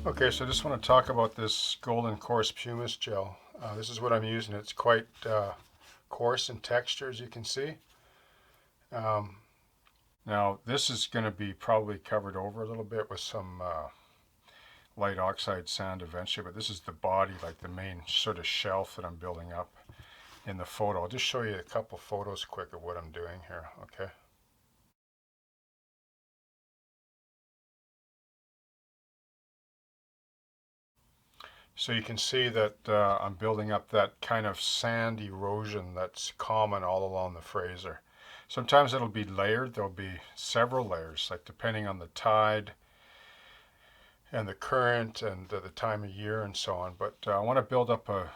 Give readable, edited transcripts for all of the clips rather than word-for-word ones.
Okay, so I just want to talk about this Golden Coarse Pumice Gel. This is what I'm using. It's quite coarse in texture, as you can see. Um, Now, this is going to be probably covered over a little bit with some light oxide sand eventually, but this is the body, like the main sort of shelf that I'm building up in the photo. I'll just show you a couple photos quick of what I'm doing here, okay? So you can see that I'm building up that kind of sand erosion that's common all along the Fraser. Sometimes it'll be layered. There'll be several layers, like depending on the tide and the current and the time of year and so on. But I want to build up a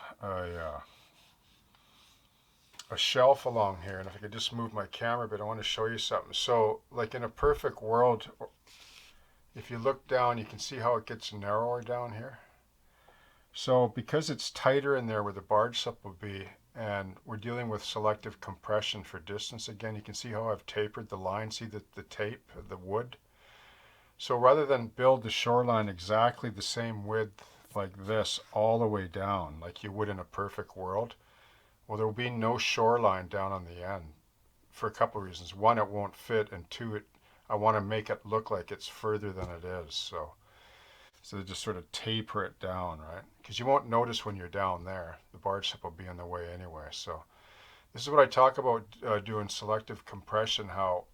shelf along here. And if I could just move my camera a bit, I want to show you something. So like in a perfect world, if you look down, you can see how it gets narrower down here. So because it's tighter in there where the barge slip will be, and we're dealing with selective compression for distance again, you can see how I've tapered the line. See the tape, the wood? So rather than build the shoreline exactly the same width like this all the way down, like you would in a perfect world, well, there will be no shoreline down on the end for a couple of reasons. One, it won't fit, and two, I want to make it look like it's further than it is. So just sort of taper it down, right? Because you won't notice when you're down there. The barge slip will be in the way anyway. So this is what I talk about doing selective compression, how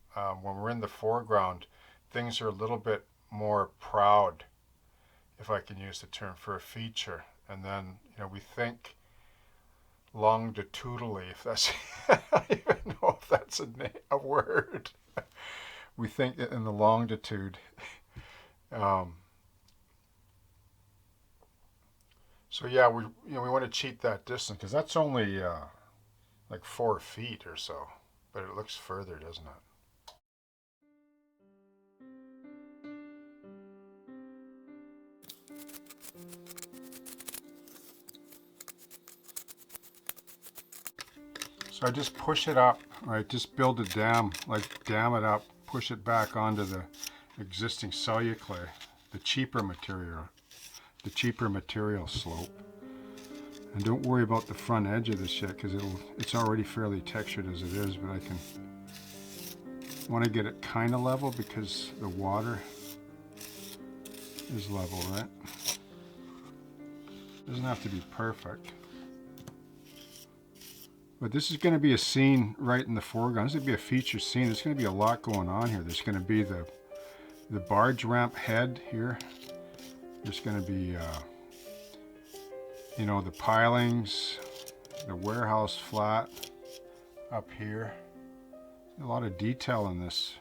when we're in the foreground, things are a little bit more proud, if I can use the term, for a feature. And then, we think longitudinally, if that's, I don't even know if that's a word. We think in the longitude. So yeah, we want to cheat that distance because that's only like 4 feet or so, but it looks further, doesn't it? So I just push it up, right? Just build a dam, like dam it up, push it back onto the existing Celluclay, the cheaper material slope. And don't worry about the front edge of this yet because it's already fairly textured as it is, but I want to get it kind of level because the water is level, right? Doesn't have to be perfect. But this is going to be a scene right in the foreground. This is going to be a feature scene. There's going to be a lot going on here. There's going to be the barge ramp head here. There's going to be the pilings, the warehouse flat up here. A lot of detail in this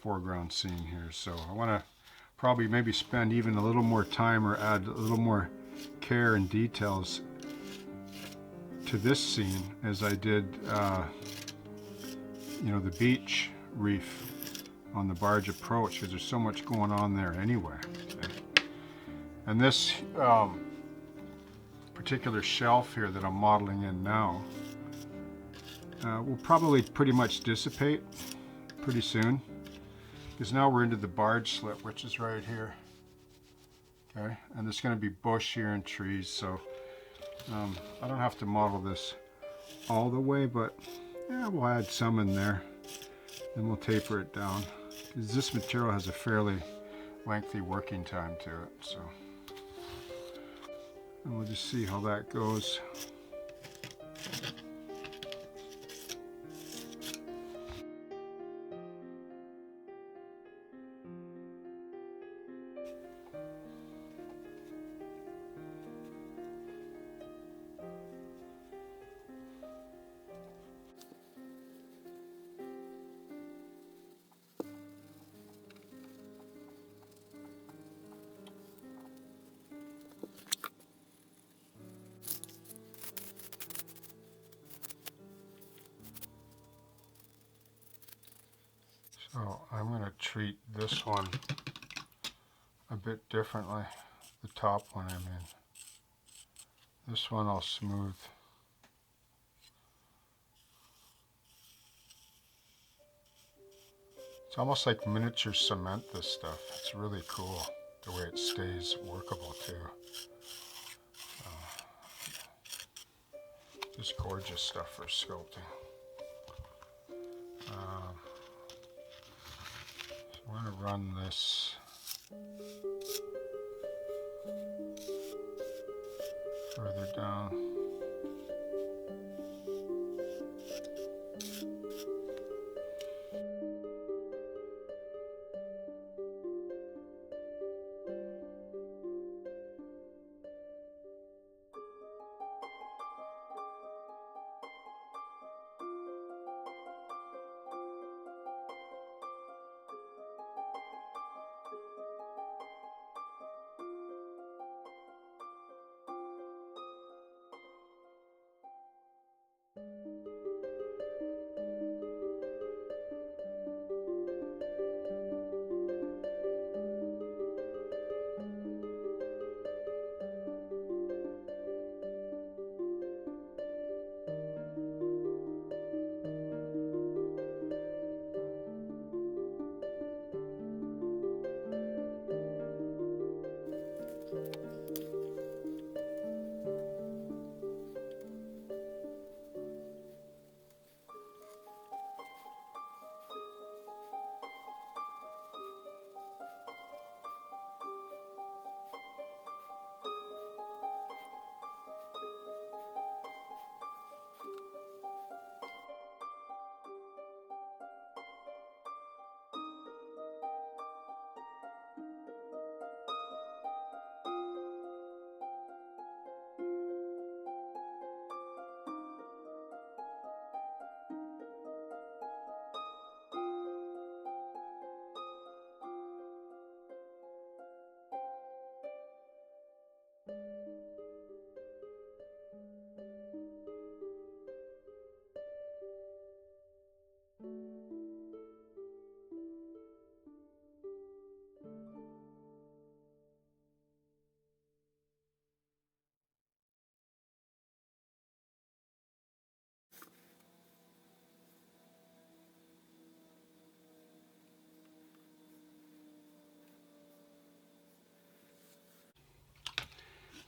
foreground scene here. So I want to probably maybe spend even a little more time or add a little more care and details to this scene as I did the beach reef on the barge approach, because there's so much going on there anyway. Okay? And this particular shelf here that I'm modeling in now will probably pretty much dissipate pretty soon, because now we're into the barge slip, which is right here. Okay, and there's going to be bush here and trees, so I don't have to model this all the way, but yeah, we'll add some in there and we'll taper it down, because this material has a fairly lengthy working time to it. So, and we'll just see how that goes. So I'm going to treat this one a bit differently, the top one I mean. This one I'll smooth. It's almost like miniature cement, this stuff. It's really cool. the way it stays workable too. Just gorgeous stuff for sculpting. So I'm going to run this further down.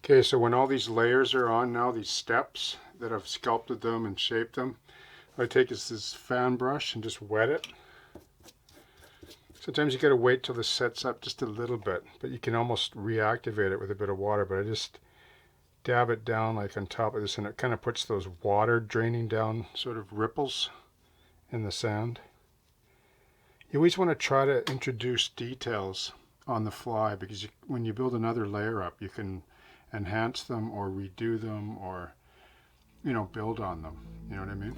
Okay, so when all these layers are on now, these steps that I've sculpted them and shaped them, what I take is this fan brush and just wet it. Sometimes you gotta wait till this sets up just a little bit, but you can almost reactivate it with a bit of water, but I just dab it down like on top of this, and it kind of puts those water draining down sort of ripples in the sand. You always want to try to introduce details on the fly, because when you build another layer up, you can enhance them or redo them or, you know, build on them. You know what I mean?